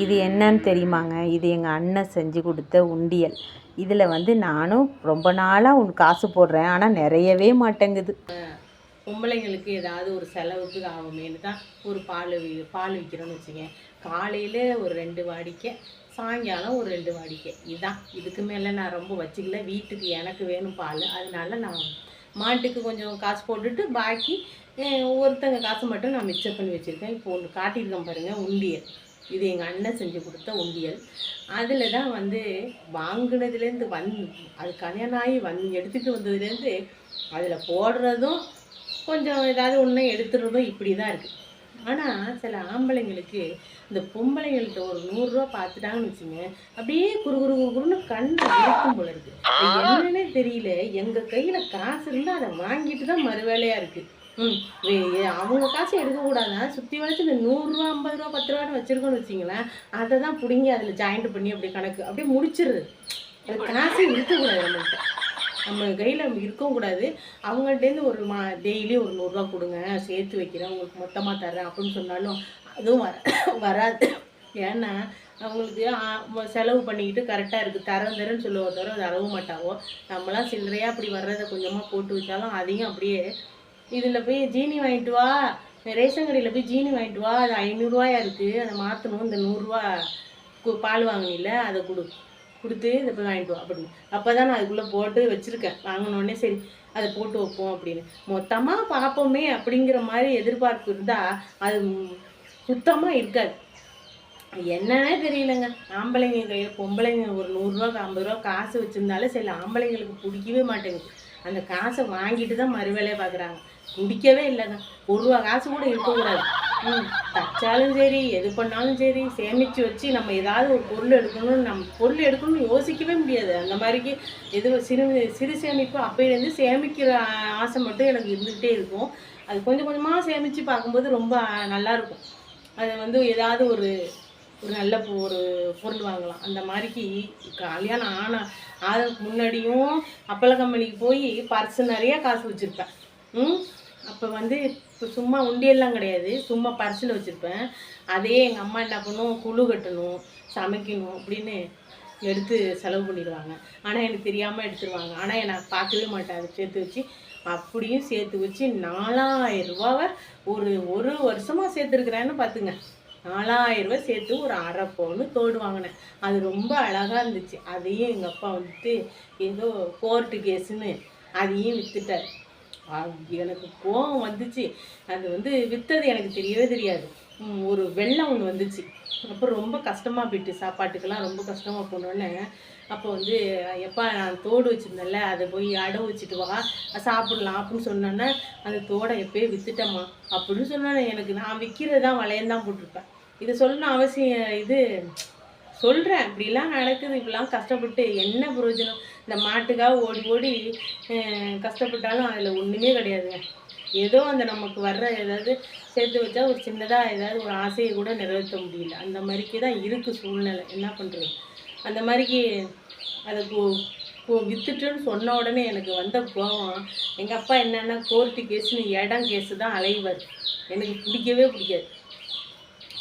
இது என்னன்னு தெரியுமாங்க? இது எங்கள் அண்ணன் செஞ்சு கொடுத்த உண்டியல். இதில் வந்து நானும் ரொம்ப நாளாக காசு போடுறேன், ஆனால் நிறையவே மாட்டேங்குது. பொம்பளைங்களுக்கு ஏதாவது ஒரு செலவுக்கு ஆகுமேனு தான் ஒரு பால் விற்கிறோன்னு வச்சுங்க. காலையில் ஒரு 2 வாடிக்கை, சாயங்காலம் ஒரு 2 வாடிக்கை, இதுதான். இதுக்கு மேலே நான் ரொம்ப வச்சுக்கல. வீட்டுக்கு எனக்கு வேணும் பால், அதனால நான் மாட்டுக்கு கொஞ்சம் காசு போட்டுட்டு பாக்கி ஒருத்தங்க காசு மட்டும் நான் மிச்சம் பண்ணி வச்சுருக்கேன். இப்போ ஒன்று காட்டியிருக்கேன் பாருங்கள், உண்டியல். இது எங்கள் அண்ணன் செஞ்சு கொடுத்த உண்டியல். அதில் தான் வந்து வாங்கினதுலேருந்து அது கல்யாணம் ஆகி எடுத்துகிட்டு வந்ததுலேருந்து அதில் போடுறதும் கொஞ்சம் ஏதாவது ஒன்று எடுத்துடுறதும் இப்படி தான் இருக்குது. ஆனால் சில ஆம்பளைங்களுக்கு இந்த பொம்பளைங்கள்ட்ட ஒரு 100 ரூபா பார்த்துட்டாங்கன்னு வச்சுங்க, அப்படியே குறுன்னு கண் இருக்கும் போல இருக்குது. என்னன்னே தெரியல. எங்கள் கையில் காசு இருந்தால் அதை வாங்கிட்டு தான் மறுவேலையாக இருக்குது. அவங்க காசு எடுக்கக்கூடாதுன்னா சுற்றி வளைச்சு இந்த 100 ரூபா 50 ரூபா 10 ரூபான்னு வச்சுருக்கோன்னு வச்சிங்களேன், அதை தான் பிடிங்கி அதில் ஜாயிண்ட் பண்ணி அப்படி கணக்கு அப்படியே முடிச்சிடுறது. அது காசே இருக்கக்கூடாது நம்மள்கிட்ட, நம்ம கையில் இருக்கவும் கூடாது. அவங்கள்ட்டேருந்து ஒரு டெய்லி ஒரு 100 ரூபா கொடுங்க, சேர்த்து வைக்கிறேன், உங்களுக்கு மொத்தமாக தர்றேன் அப்படின்னு சொன்னாலும் அதுவும் வராது. ஏன்னா அவங்களுக்கு செலவு பண்ணிக்கிட்டு கரெக்டாக இருக்குது, தரேன்னு சொல்லுவோம் தவிர அது அறவும் மாட்டாவோ. நம்மளாம் சில்லறையாக அப்படி வர்றதை கொஞ்சமாக போட்டு வச்சாலும் அதையும் அப்படியே இதில் போய் ஜீனி வாங்கிட்டு வா, ரேஷன் கடையில் போய் ஜீனி வாங்கிட்டு வா, அது 500 ரூபாயா இருக்குது, அதை மாற்றணும், இந்த 100 ரூபா பால் வாங்கினில்ல அதை கொடுத்து இதை போய் வாங்கிட்டு வா அப்படின்னு. அப்போ தான் நான் அதுக்குள்ளே போட்டு வச்சுருக்கேன். வாங்கினோடனே சரி அதை போட்டு வைப்போம் அப்படின்னு. மொத்தமாக பார்ப்போமே அப்படிங்கிற மாதிரி எதிர்பார்ப்பு இருந்தால் அது சுத்தமாக இருக்காது. என்னன்னே தெரியலங்க. ஆம்பளைங்க கையில் பொம்பளைங்க ஒரு 100 ரூபா 50 ரூபா காசு வச்சுருந்தாலே சில ஆம்பளைங்களுக்கு பிடிக்கவே மாட்டேங்குது. அந்த காசை வாங்கிட்டு தான் மறுவேலையை பார்க்குறாங்க. பிடிக்கவே இல்லைங்க. 1 ரூபா காசு கூட இருக்கக்கூடாது. தச்சாலும் சரி, எது பண்ணாலும் சரி, சேமித்து வச்சு நம்ம ஏதாவது ஒரு பொருள் எடுக்கணும்னு யோசிக்கவே முடியாது. அந்த மாதிரிக்கு சிறு சேமிப்பு அப்போலேருந்து சேமிக்கிற ஆசை மட்டும் எனக்கு இருந்துகிட்டே இருக்கும். அது கொஞ்சம் கொஞ்சமாக சேமித்து பார்க்கும்போது ரொம்ப நல்லாயிருக்கும். அது வந்து ஏதாவது ஒரு நல்ல ஒரு பொருள் வாங்கலாம். அந்த மாதிரிக்கு கல்யாணம் ஆகிறதுக்கு முன்னாடியும் அப்பள கம்பெனிக்கு போய் பர்ஸு நிறையா காசு வச்சுருப்பேன். அப்போ வந்து இப்போ சும்மா உண்டியெல்லாம் கிடையாது, சும்மா பர்ஸில் வச்சுருப்பேன். அதையே எங்கள் அம்மா என்ன பண்ணும், குழு கட்டணும், சமைக்கணும் அப்படின்னு எடுத்து செலவு பண்ணிடுவாங்க. ஆனால் எனக்கு தெரியாமல் எடுத்துருவாங்க. ஆனால் நான் பார்க்கவே மாட்டேன். அதை சேர்த்து வச்சு அப்படியும் சேர்த்து வச்சு 4000 ரூபாவை ஒரு வருஷமாக சேர்த்துருக்குறேன்னு பார்த்துங்க. 4000 ரூபாய் சேர்த்து ஒரு அரை பவுன் தோடு வாங்கினேன். அது ரொம்ப அழகாக இருந்துச்சு. அதையும் எங்கள் அப்பா வந்துட்டு ஏதோ கோர்ட்டு கேஸுன்னு அதையும் விற்றுட்டார். எனக்கு கோபம் வந்துச்சு. அது வந்து விற்றது எனக்கு தெரியவே தெரியாது. ஒரு வெள்ளம் ஒன்று வந்துச்சு. அப்புறம் ரொம்ப கஷ்டமாக போயிட்டு, சாப்பாட்டுக்கெல்லாம் ரொம்ப கஷ்டமாக போனோடனே அப்போ வந்து எப்பா நான் தோடு வச்சுருந்தேன்ல அதை போய் அடை வச்சுட்டு வா சாப்பிட்லாம் அப்படின்னு சொன்னோன்னே அந்த தோடை எப்போயே விற்றுட்டேம்மா அப்படின்னு சொன்னோன்னே எனக்கு நான் விற்கிறது தான் வளையந்தான் போட்டிருப்பேன். இதை சொல்லணும் அவசியம் இது சொல்கிறேன். இப்படிலாம் நடக்குது, இப்படிலாம் கஷ்டப்பட்டு என்ன பிரயோஜனம்? இந்த மாட்டுக்காக ஓடி ஓடி கஷ்டப்பட்டாலும் அதில் ஒன்றுமே கிடையாதுங்க. ஏதோ அந்த நமக்கு வர்ற ஏதாவது சேர்த்து வச்சா ஒரு சின்னதாக ஏதாவது ஒரு ஆசையை கூட நிறைவேற்ற முடியல. அந்த மாதிரிக்கு தான் இருக்குது சூழ்நிலை. என்ன பண்ணுறது? அந்த மாதிரிக்கு அதை விற்றுட்டுன்னு சொன்ன உடனே எனக்கு வந்த கோபம், எங்கள் அப்பா என்னென்னா கோர்ட்டு கேஸுன்னு இடம் கேஸு தான் அலைவார். எனக்கு பிடிக்கவே பிடிக்காது.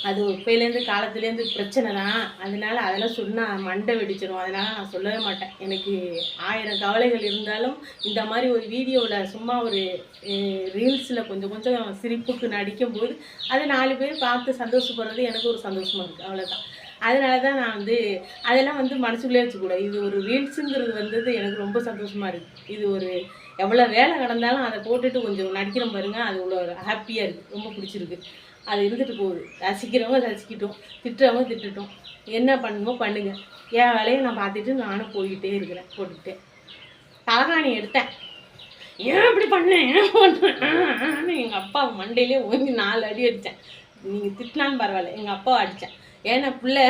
அது இப்போலேருந்து காலத்துலேருந்து பிரச்சனை தான். அதனால் அதெல்லாம் சொன்னால் மண்டை வெடிச்சிடும். அதனால் நான் சொல்லவே மாட்டேன். எனக்கு 1000 கவலைகள் இருந்தாலும் இந்த மாதிரி ஒரு வீடியோவில் சும்மா ஒரு ரீல்ஸில் கொஞ்சம் கொஞ்சம் சிரிப்புக்கு நடிக்கும்போது அதை 4 பேர் பார்த்து சந்தோஷப்படுறது எனக்கு ஒரு சந்தோஷமாக இருக்குது. அவ்வளோதான். அதனால தான் நான் வந்து அதெல்லாம் வந்து மனசுக்குள்ளே வச்சுக்கூடாது. இது ஒரு ரீல்ஸுங்கிறது வந்தது எனக்கு ரொம்ப சந்தோஷமாக இருக்குது. இது ஒரு எவ்வளோ வேலை கடந்தாலும் அதை போட்டுட்டு கொஞ்சம் நடிக்கிறோம் பாருங்கள், அது இவ்வளோ ஹாப்பியாக இருக்குது. ரொம்ப பிடிச்சிருக்கு. அது இருந்துட்டு போகுது. ரசிக்கிறவங்க ரசிக்கட்டும், திட்டுறவங்க திட்டட்டும், என்ன பண்ணணுமோ பண்ணுங்க. என் வேலையை நான் பார்த்துட்டு நானும் போய்கிட்டே இருக்கிறேன். போட்டுக்கிட்டேன் தலகாணி எடுத்தேன். ஏன் இப்படி பண்ணேன் ஏன் பண்ணுறேன் எங்கள் அப்பா மண்டையிலே ஓங்கி 4 அடி அடித்தேன். நீங்கள் திட்டினாலும் பரவாயில்ல, எங்கள் அப்பாவை அடித்தேன். ஏன்னா பிள்ளை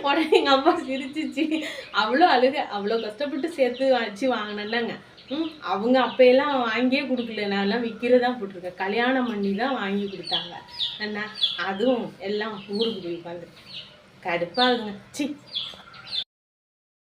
உடனே எங்கள் அப்பா சிரிச்சிச்சு. அவ்வளோ அழுக, அவ்வளோ கஷ்டப்பட்டு சேர்த்து வச்சு வாங்கினேன்னாங்க. அவங்க அப்போயெல்லாம் வாங்கியே கொடுக்கல, நான்லாம் விற்கிறதா போட்டிருக்கேன். கல்யாணம் பண்ணி தான் வாங்கி கொடுத்தாங்க. என்ன அதுவும் எல்லாம் ஊருக்கு போய் உட்காந்து கடுப்பாகுங்க. சி